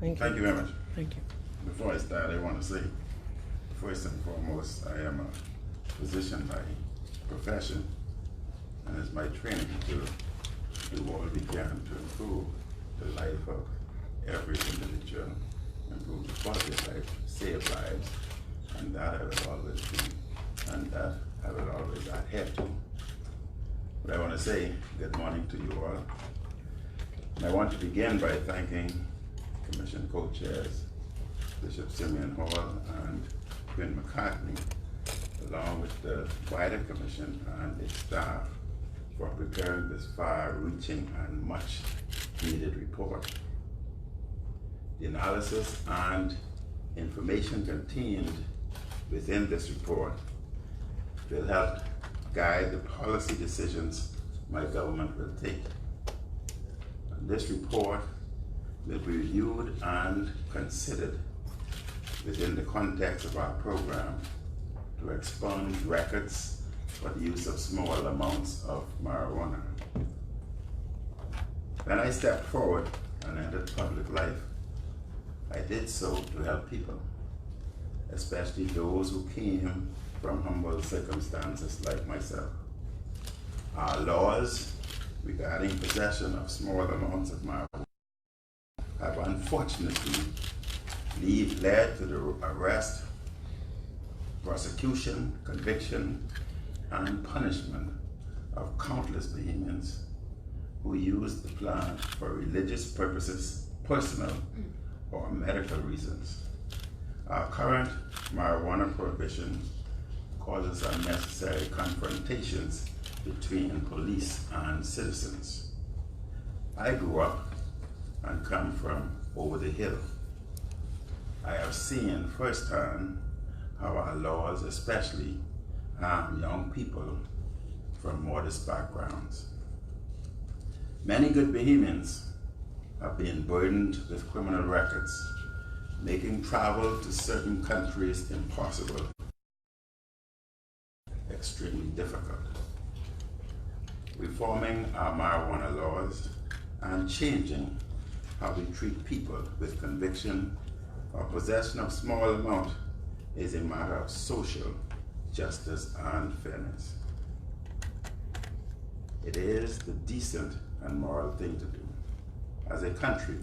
Thank you. Thank you very much. Thank you. Before I start, I want to say, first and foremost, I am a physician by profession, and it's my training to do all we can to improve the life of every individual, improve the quality of life, save lives, and that I will always do, and that I will always adhere to. But I want to say good morning to you all. And I want to begin by thanking Commission co-chairs, Bishop Simeon Hall and Quinn McCartney, along with the wider Commission and its staff, for preparing this far-reaching and much-needed report. The analysis and information contained within this report will help guide the policy decisions my government will take. And this report will be reviewed and considered within the context of our program to expunge records for the use of small amounts of marijuana. When I stepped forward and entered public life, I did so to help people, especially those who came from humble circumstances like myself. Our laws regarding possession of small amounts of marijuana have unfortunately led to the arrest, prosecution, conviction, and punishment of countless Bahamians who used the plant for religious purposes, personal or medical reasons. Our current marijuana prohibition causes unnecessary confrontations between police and citizens. I grew up and come from over the hill. I have seen firsthand how our laws especially harm young people from modest backgrounds. Many good Bahamians have been burdened with criminal records, making travel to certain countries impossible, extremely difficult. Reforming our marijuana laws and changing how we treat people with conviction or possession of small amount is a matter of social justice and fairness. It is the decent and moral thing to do. As a country,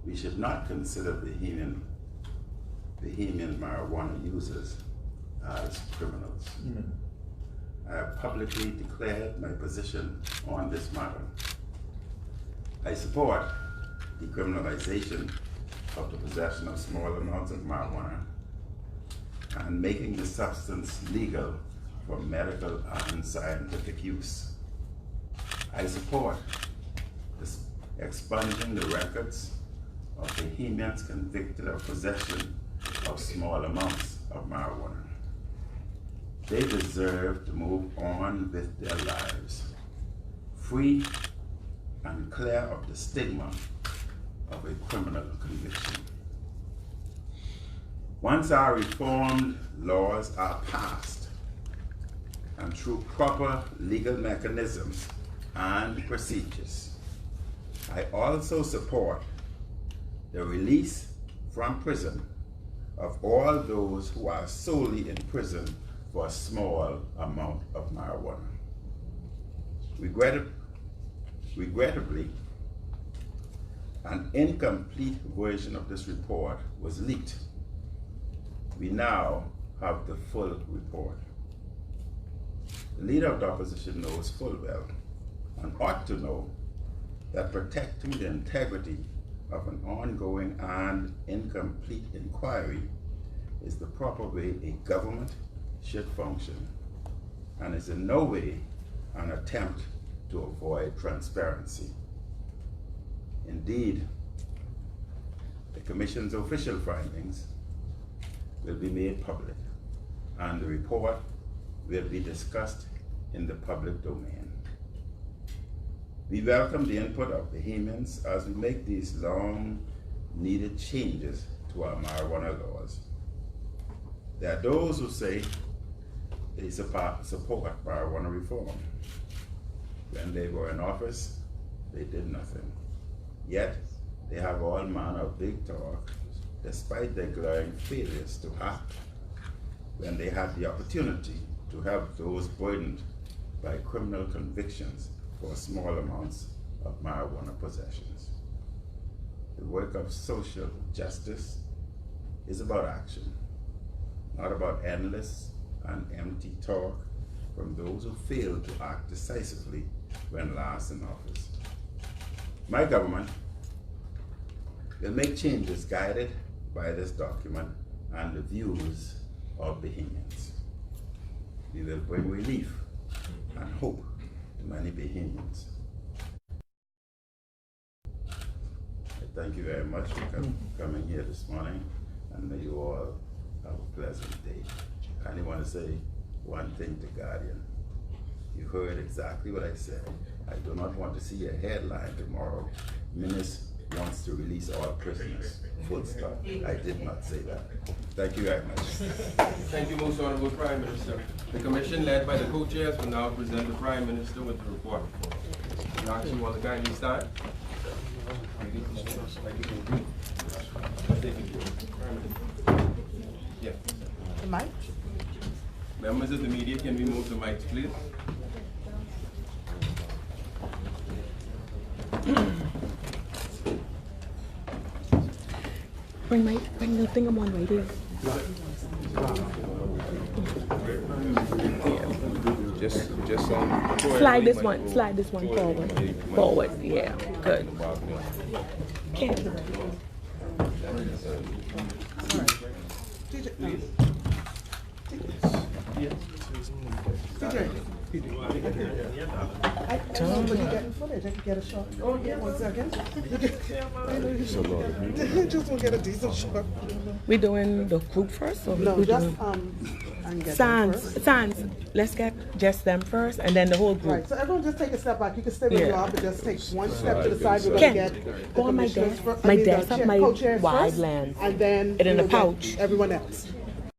we should not consider Bahamian marijuana users as criminals. I have publicly declared my position on this matter. I support decriminalization of the possession of small amounts of marijuana and making the substance legal for medical and scientific use. I support expunging the records of Bahamians convicted of possession of small amounts of marijuana. They deserve to move on with their lives, free and clear of the stigma of a criminal conviction. Once our reformed laws are passed, and through proper legal mechanisms and procedures, I also support the release from prison of all those who are solely in prison for a small amount of marijuana. Regrettably, an incomplete version of this report was leaked. We now have the full report. The leader of the opposition knows full well and ought to know that protecting the integrity of an ongoing and incomplete inquiry is the proper way a government should function, and is in no way an attempt to avoid transparency. Indeed, the Commission's official findings will be made public, and the report will be discussed in the public domain. We welcome the input of Bahamians as we make these long-needed changes to our marijuana laws. There are those who say they support marijuana reform. When they were in office, they did nothing. Yet, They have all manner of big talk, despite their glaring failures to act when they had the opportunity to help those burdened by criminal convictions for small amounts of marijuana possessions. The work of social justice is about action, not about endless and empty talk from those who failed to act decisively when last in office. My government will make changes guided by this document and the views of Bahamians. We will bring relief and hope to many Bahamians. I thank you very much for coming here this morning, and may you all have a pleasant day. I only want to say one thing to Guardian. You heard exactly what I said. I do not want to see a headline tomorrow, Minnis wants to release all prisoners. Full stop. I did not say that. Thank you very much. Thank you, Most Honorable Prime Minister. The Commission, led by the co-chairs, will now present the Prime Minister with the report. I ask you all to kindly stand. Yeah. The mic? Members of the media, can we move the mics, please? Bring the thing I'm on right here. Just Slide this one forward. Forward, yeah, good. Okay. Footage. I can get a shot. Oh yeah, 1 second. Just want to get a decent shot. We doing the group first, or No, we just doing and get them first. Sans. Let's get just them first, and then the whole group. Right. So everyone just take a step back. You can stay where you are, but just take one step to the side. We're Ken, gonna get go on my commissioners desk. first. My the desk have my co-chairs wide first, land. and then It in a we'll get pouch. Everyone else.